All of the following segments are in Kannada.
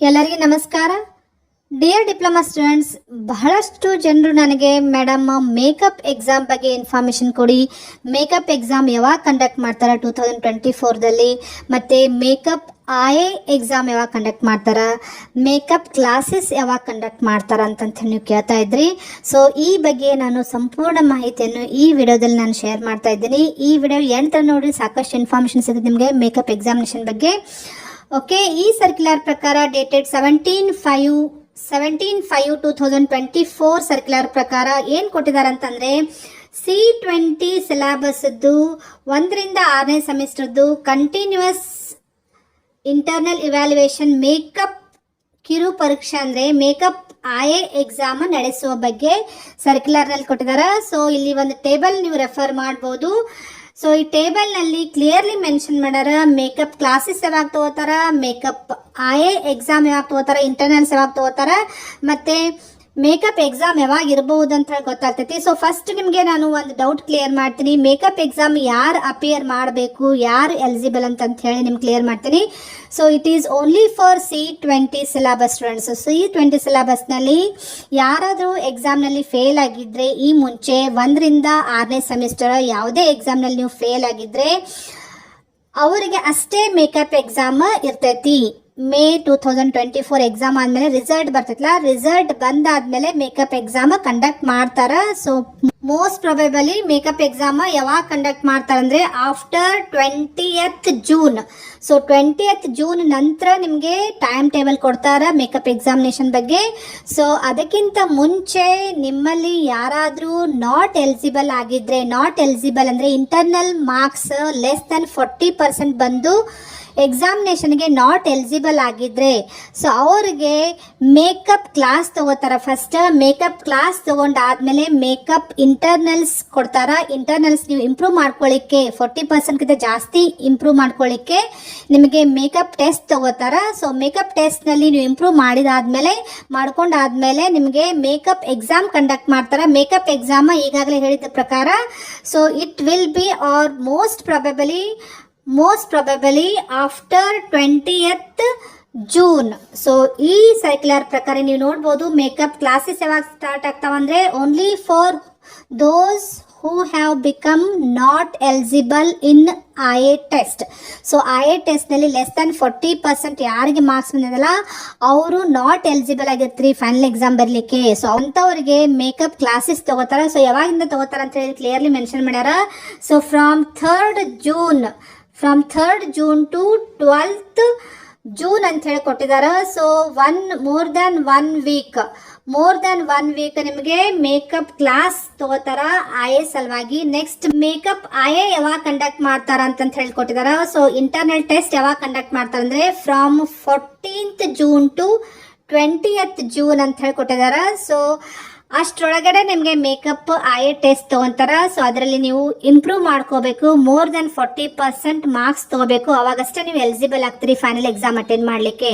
ಎಲ್ಲರಿಗೂ ನಮಸ್ಕಾರ. ಡಿಯರ್ ಡಿಪ್ಲೊಮಾ ಸ್ಟೂಡೆಂಟ್ಸ್, ಬಹಳಷ್ಟು ಜನರು ನನಗೆ ಮೇಡಮ್ ಮೇಕಪ್ ಎಕ್ಸಾಮ್ ಬಗ್ಗೆ ಇನ್ಫಾರ್ಮೇಷನ್ ಕೊಡಿ, ಮೇಕಪ್ ಎಕ್ಸಾಮ್ ಯಾವಾಗ ಕಂಡಕ್ಟ್ ಮಾಡ್ತಾರೆ 2024ದಲ್ಲಿ, ಮತ್ತು ಮೇಕಪ್ ಐ ಎಕ್ಸಾಮ್ ಯಾವಾಗ ಕಂಡಕ್ಟ್ ಮಾಡ್ತಾರೆ, ಮೇಕಪ್ ಕ್ಲಾಸಸ್ ಯಾವಾಗ ಕಂಡಕ್ಟ್ ಮಾಡ್ತಾರೆ ಅಂತಂತ ನೀವು ಕೇಳ್ತಾ ಇದ್ರಿ. ಸೊ ಈ ಬಗ್ಗೆ ನಾನು ಸಂಪೂರ್ಣ ಮಾಹಿತಿಯನ್ನು ಈ ವಿಡಿಯೋದಲ್ಲಿ ನಾನು ಶೇರ್ ಮಾಡ್ತಾ ಇದ್ದೀನಿ. ಈ ವಿಡಿಯೋ ಎಂಡ್ ನೋಡಿ ಸಾಕಷ್ಟು ಇನ್ಫಾರ್ಮೇಷನ್ ಸಿಗುತ್ತೆ ನಿಮಗೆ ಮೇಕಪ್ ಎಕ್ಸಾಮಿನೇಷನ್ ಬಗ್ಗೆ. ಓಕೆ, ಈ ಸರ್ಕ್ಯುಲರ್ ಪ್ರಕಾರ ಡೇಟೆಡ್ 17/5/2024 ಸರ್ಕ್ಯುಲರ್ ಪ್ರಕಾರ ಏನು ಕೊಟ್ಟಿದ್ದಾರೆ ಅಂತಂದರೆ, C20 ಸಿಲೆಬಸ್ದು 1ರಿಂದ 6ನೇ ಸೆಮಿಸ್ಟರ್ದು ಕಂಟಿನ್ಯೂಸ್ ಇಂಟರ್ನಲ್ ಇವ್ಯಾಲ್ಯುಯೇಷನ್ ಮೇಕಪ್ ಕಿರು ಪರೀಕ್ಷೆ ಅಂದರೆ ಮೇಕಪ್ ಐ ಎಕ್ಸಾಮ್ ನಡೆಸುವ ಬಗ್ಗೆ ಸರ್ಕ್ಯುಲರ್ನಲ್ಲಿ ಕೊಟ್ಟಿದ್ದಾರೆ. ಸೊ ಇಲ್ಲಿ ಒಂದು ಟೇಬಲ್ ನೀವು ರೆಫರ್ ಮಾಡ್ಬೋದು. ಸೊ ಈ ಟೇಬಲ್ನಲ್ಲಿ ಕ್ಲಿಯರ್ಲಿ ಮೆನ್ಷನ್ ಮಾಡ್ಯಾರ ಮೇಕಪ್ ಕ್ಲಾಸಸ್ ಯಾವಾಗ ತಗೋತಾರ, ಮೇಕಪ್ ಐ ಎಕ್ಸಾಮ್ ಯಾವಾಗ ತಗೋತಾರ, ಇಂಟರ್ನಲ್ಸ್ ಯಾವಾಗ ತಗೋತಾರ, ಮತ್ತು ಮೇಕಪ್ ಎಕ್ಸಾಮ್ ಯಾವಾಗ ಇರಬಹುದು ಅಂತ ಹೇಳಿ ಗೊತ್ತಾಗ್ತೈತಿ. ಸೊ ಫಸ್ಟ್ ನಿಮಗೆ ನಾನು ಒಂದು ಡೌಟ್ ಕ್ಲಿಯರ್ ಮಾಡ್ತೀನಿ. ಮೇಕಪ್ ಎಕ್ಸಾಮ್ ಯಾರು ಅಪಿಯರ್ ಮಾಡಬೇಕು, ಯಾರು ಎಲಿಜಿಬಲ್ ಅಂತ ಹೇಳಿ ನಿಮ್ಗೆ ಕ್ಲಿಯರ್ ಮಾಡ್ತೀನಿ. So it is only for C20 syllabus students. C20 ಸಿಲೆಬಸ್ನಲ್ಲಿ ಯಾರಾದರೂ ಎಕ್ಸಾಮ್ನಲ್ಲಿ ಫೇಲ್ ಆಗಿದ್ರೆ, ಈ ಮುಂಚೆ 1ರಿಂದ 6ನೇ ಸೆಮಿಸ್ಟರ್ ಯಾವುದೇ ಎಕ್ಸಾಮ್ನಲ್ಲಿ ನೀವು ಫೇಲ್ ಆಗಿದ್ರೆ ಅವರಿಗೆ ಅಷ್ಟೇ ಮೇಕಪ್ ಎಕ್ಸಾಮ್ ಇರ್ತೈತಿ. ಮೇ 2024 ಎಕ್ಸಾಮ್ ಆದಮೇಲೆ ರಿಸಲ್ಟ್ ಬರ್ತೈತಲ್ಲ, ರಿಸಲ್ಟ್ ಬಂದಾದ್ಮೇಲೆ ಮೇಕಪ್ ಎಕ್ಸಾಮ್ ಕಂಡಕ್ಟ್ ಮಾಡ್ತಾರ. So most probably makeup exam ಯಾವಾಗ ಕಂಡಕ್ಟ್ ಮಾಡ್ತಾರೆ ಅಂದರೆ after 20th June. So 20th June ನಂತರ ನಿಮಗೆ ಟೈಮ್ ಟೇಬಲ್ ಕೊಡ್ತಾರ ಮೇಕಪ್ ಎಕ್ಸಾಮಿನೇಷನ್ ಬಗ್ಗೆ. ಸೊ ಅದಕ್ಕಿಂತ ಮುಂಚೆ ನಿಮ್ಮಲ್ಲಿ ಯಾರಾದರೂ ನಾಟ್ ಎಲಿಜಿಬಲ್ ಆಗಿದ್ರೆ, ನಾಟ್ ಎಲಿಜಿಬಲ್ ಅಂದರೆ ಇಂಟರ್ನಲ್ ಮಾರ್ಕ್ಸ್ ಲೆಸ್ ದೆನ್ 40% ಬಂದು ಎಕ್ಸಾಮಿನೇಷನ್ಗೆ ನಾಟ್ ಎಲಿಜಿಬಲ್ ಆಗಿದ್ರೆ, ಸೊ ಅವ್ರಿಗೆ ಮೇಕಪ್ ಕ್ಲಾಸ್ ತಗೋತಾರ. ಫಸ್ಟ್ ಮೇಕಪ್ ಕ್ಲಾಸ್ ತಗೊಂಡಾದ್ಮೇಲೆ ಮೇಕಪ್ ಇಂಟರ್ನಲ್ಸ್ ಕೊಡ್ತಾರ. ಇಂಟರ್ನಲ್ಸ್ ನೀವು ಇಂಪ್ರೂವ್ ಮಾಡ್ಕೊಳ್ಳಿಕ್ಕೆ 40%ಗಿಂತ ಜಾಸ್ತಿ ಇಂಪ್ರೂವ್ ಮಾಡ್ಕೊಳ್ಳಿಕ್ಕೆ ನಿಮಗೆ ಮೇಕಪ್ ಟೆಸ್ಟ್ ತಗೋತಾರ. ಸೊ ಮೇಕಪ್ ಟೆಸ್ಟ್ನಲ್ಲಿ ನೀವು ಇಂಪ್ರೂವ್ ಮಾಡ್ಕೊಂಡಾದ್ಮೇಲೆ ನಿಮಗೆ ಮೇಕಪ್ ಎಕ್ಸಾಮ್ ಕಂಡಕ್ಟ್ ಮಾಡ್ತಾರೆ. ಮೇಕಪ್ ಎಕ್ಸಾಮ್ ಈಗಾಗಲೇ ಹೇಳಿದ ಪ್ರಕಾರ so it will be or most probably after 20th June. So ಈ ಸರ್ಕ್ಯುಲರ್ ಪ್ರಕಾರ ನೀವು ನೋಡ್ಬೋದು ಮೇಕಪ್ ಕ್ಲಾಸಸ್ ಯಾವಾಗ ಸ್ಟಾರ್ಟ್ ಆಗ್ತಾವಂದ್ರೆ only for those who have become not eligible in I test. So I ಟೆಸ್ಟ್ನಲ್ಲಿ ಲೆಸ್ ದನ್ 40% ಯಾರಿಗೆ ಮಾರ್ಕ್ಸ್ ಬಂದಿದಲ್ಲ ಅವರು ನಾಟ್ ಎಲಿಜಿಬಲ್ ಆಗಿರ್ತೀರಿ ಫೈನಲ್ ಎಕ್ಸಾಮ್ ಬರಲಿಕ್ಕೆ. ಸೊ ಅಂಥವ್ರಿಗೆ ಮೇಕಪ್ ಕ್ಲಾಸಸ್ ತಗೋತಾರೆ. ಸೊ ಯಾವಾಗಿಂದ ತಗೋತಾರೆ ಅಂತ ಹೇಳಿ ಕ್ಲಿಯರ್ಲಿ ಮೆನ್ಷನ್ ಮಾಡ್ಯಾರ. So from 3rd June to 12th June ಅಂತ ಹೇಳಿ ಕೊಟ್ಟಿದ್ದಾರೆ. So more than one week ನಿಮಗೆ ಮೇಕಪ್ ಕ್ಲಾಸ್ ತಗೋತಾರ ಐ ಸಲುವಾಗಿ. ನೆಕ್ಸ್ಟ್ ಮೇಕಪ್ ಐ ಯಾವಾಗ ಕಂಡಕ್ಟ್ ಮಾಡ್ತಾರ ಅಂತ ಹೇಳಿ ಕೊಟ್ಟಿದ್ದಾರೆ. ಸೊ ಇಂಟರ್ನಲ್ ಟೆಸ್ಟ್ ಯಾವಾಗ ಕಂಡಕ್ಟ್ ಮಾಡ್ತಾರೆ ಅಂದ್ರೆ from 14th June to 20th June ಅಂತ ಹೇಳಿ ಕೊಟ್ಟಿದ್ದಾರೆ. ಸೊ ಅಷ್ಟರೊಳಗಡೆ ನಿಮಗೆ ಮೇಕಪ್ ಐ ಟೆಸ್ಟ್ ತಗೊಂತಾರ. ಸೊ ಅದರಲ್ಲಿ ನೀವು ಇಂಪ್ರೂವ್ ಮಾಡ್ಕೋಬೇಕು, ಮೋರ್ ದನ್ 40% ಮಾರ್ಕ್ಸ್ ತಗೋಬೇಕು, ಅವಾಗಷ್ಟೇ ನೀವು ಎಲಿಜಿಬಲ್ ಆಗ್ತೀರಿ ಫೈನಲ್ ಎಕ್ಸಾಮ್ ಅಟೆಂಡ್ ಮಾಡಲಿಕ್ಕೆ.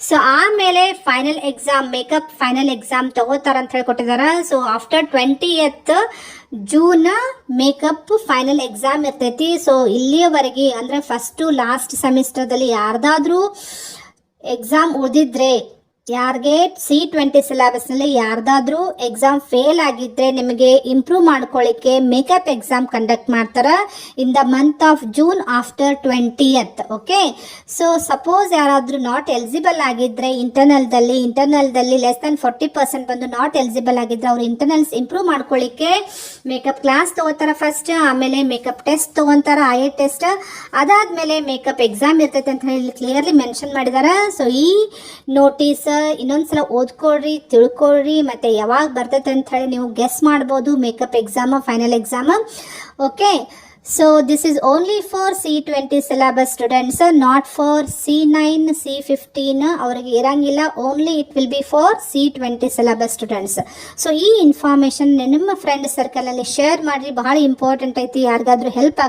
ಸೊ ಆಮೇಲೆ final exam makeup final exam ತಗೋತಾರ ಅಂತ ಹೇಳಿ ಕೊಟ್ಟಿದ್ದಾರೆ. So after 20th June makeup final exam ಇರ್ತೈತಿ. ಸೊ ಇಲ್ಲಿಯವರೆಗೆ ಅಂದರೆ ಫಸ್ಟು ಲಾಸ್ಟ್ ಸೆಮಿಸ್ಟರ್ದಲ್ಲಿ ಯಾರ್ದಾದ್ರೂ ಎಕ್ಸಾಮ್ ಉಳಿದಿದ್ರೆ, ಯಾರಿಗೆ C20 ಸಿಲೆಬಸ್ನಲ್ಲಿ ಯಾರ್ದಾದ್ರೂ ಎಕ್ಸಾಮ್ ಫೇಲ್ ಆಗಿದ್ರೆ ನಿಮಗೆ ಇಂಪ್ರೂವ್ ಮಾಡ್ಕೊಳ್ಳಿಕ್ಕೆ ಮೇಕಪ್ ಎಕ್ಸಾಮ್ ಕಂಡಕ್ಟ್ ಮಾಡ್ತಾರೆ in the month of June after 20th. Okay, so suppose ಯಾರಾದರೂ ನಾಟ್ ಎಲಿಜಿಬಲ್ ಆಗಿದ್ರೆ ಇಂಟರ್ನಲ್ದಲ್ಲಿ ಲೆಸ್ ದನ್ 40% ಬಂದು ನಾಟ್ ಎಲಿಜಿಬಲ್ ಆಗಿದ್ರೆ ಅವರು ಇಂಟರ್ನಲ್ಸ್ ಇಂಪ್ರೂವ್ ಮಾಡ್ಕೊಳ್ಳಿಕ್ಕೆ ಮೇಕಪ್ ಕ್ಲಾಸ್ ತಗೋತಾರೆ ಫಸ್ಟ್, ಆಮೇಲೆ ಮೇಕಪ್ ಟೆಸ್ಟ್ ತಗೊಂತಾರ ಐ ಟೆಸ್ಟ್, ಅದಾದ್ಮೇಲೆ ಮೇಕಪ್ ಎಕ್ಸಾಮ್ ಇರ್ತೈತೆ ಅಂತ ಹೇಳಿ ಕ್ಲಿಯರ್ಲಿ ಮೆನ್ಷನ್ ಮಾಡಿದ್ದಾರೆ. ಸೊ ಈ ನೋಟಿಸ್ ಇನ್ನೊಂದ್ಸಲ ಓದ್ಕೊಳ್ರಿ, ತಿಳ್ಕೊಳ್ರಿ, ಮತ್ತೆ ಯಾವಾಗ ಬರ್ತೈತೆ ಅಂತ ಹೇಳಿ ನೀವು ಗೆಸ್ ಮಾಡ್ಬೋದು makeup exam final exam. Okay, so this is only for C20 syllabus students, not for C9 C15 ಅವರಿಗೆ ಇರಂಗಿಲ್ಲ. Only it will B for C20 syllabus students. So ಈ ಇನ್ಫಾರ್ಮೇಶನ್ ನಿಮ್ಮ ಫ್ರೆಂಡ್ ಸರ್ಕಲ್ ಅಲ್ಲಿ ಶೇರ್ ಮಾಡ್ರಿ, ಬಹಳ ಇಂಪಾರ್ಟೆಂಟ್ ಐತಿ, ಯಾರಿಗಾದ್ರೂ ಹೆಲ್ಪ್